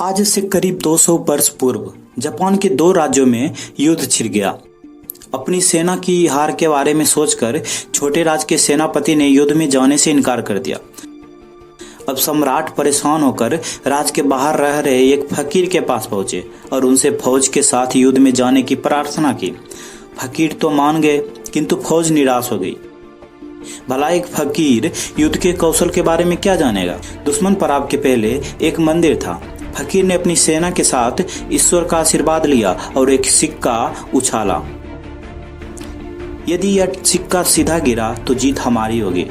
आज से करीब 200 वर्ष पूर्व जापान के दो राज्यों में युद्ध छिड़ गया। अपनी सेना की हार के बारे में सोचकर छोटे राज के सेनापति ने युद्ध में जाने से इनकार कर दिया। अब सम्राट परेशान होकर राज के बाहर रह रहे एक फकीर के पास पहुंचे और उनसे फौज के साथ युद्ध में जाने की प्रार्थना की। फकीर तो मान गए, किंतु फौज निराश हो गई। भला एक फकीर युद्ध के कौशल के बारे में क्या जानेगा। दुश्मन पराभ के पहले एक मंदिर था। फकीर ने अपनी सेना के साथ ईश्वर का आशीर्वाद लिया और एक सिक्का उछाला। यदि यह सिक्का सीधा गिरा तो जीत हमारी होगी,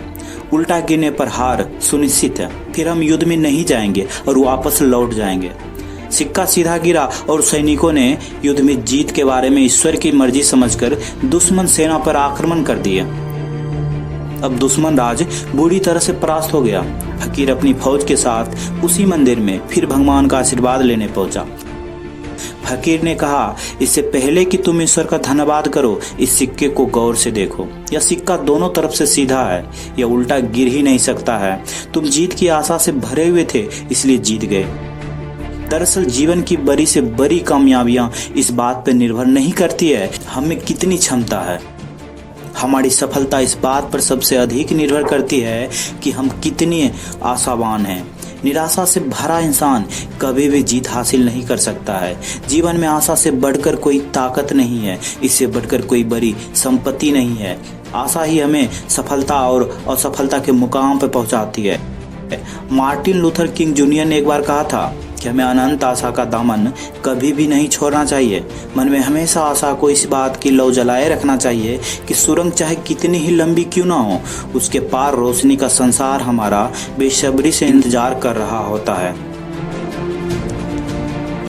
उल्टा गिरने पर हार सुनिश्चित है। फिर हम युद्ध में नहीं जाएंगे और वापस लौट जाएंगे। सिक्का सीधा गिरा और सैनिकों ने युद्ध में जीत के बारे में ईश्वर की मर्जी समझकर दुश्मन सेना पर आक्रमण कर दिया। अब दुश्मन राज बुरी तरह से परास्त हो गया। फकीर अपनी फौज के साथ उसी मंदिर में फिर भगवान का आशीर्वाद लेने पहुंचा। फकीर ने कहा, इससे पहले कि तुम ईश्वर का धन्यवाद करो, इस सिक्के को गौर से देखो। यह सिक्का दोनों तरफ से सीधा है, यह उल्टा गिर ही नहीं सकता है। तुम जीत की आशा से भरे हुए थे, इसलिए जीत गए। दरअसल जीवन की बड़ी से बड़ी कामयाबियां इस बात पर निर्भर नहीं करती है हमें कितनी क्षमता है। हमारी सफलता इस बात पर सबसे अधिक निर्भर करती है कि हम कितने आशावान हैं। निराशा से भरा इंसान कभी भी जीत हासिल नहीं कर सकता है। जीवन में आशा से बढ़कर कोई ताकत नहीं है, इससे बढ़कर कोई बड़ी संपत्ति नहीं है। आशा ही हमें सफलता और असफलता के मुकाम पर पहुंचाती है। मार्टिन लूथर किंग जूनियर ने एक बार कहा था कि हमें अनंत आशा का दामन कभी भी नहीं छोड़ना चाहिए। मन में हमेशा आशा को इस बात की लौ जलाए रखना चाहिए कि सुरंग चाहे कितनी ही लंबी क्यों ना हो, उसके पार रोशनी का संसार हमारा बेसब्री से इंतजार कर रहा होता है।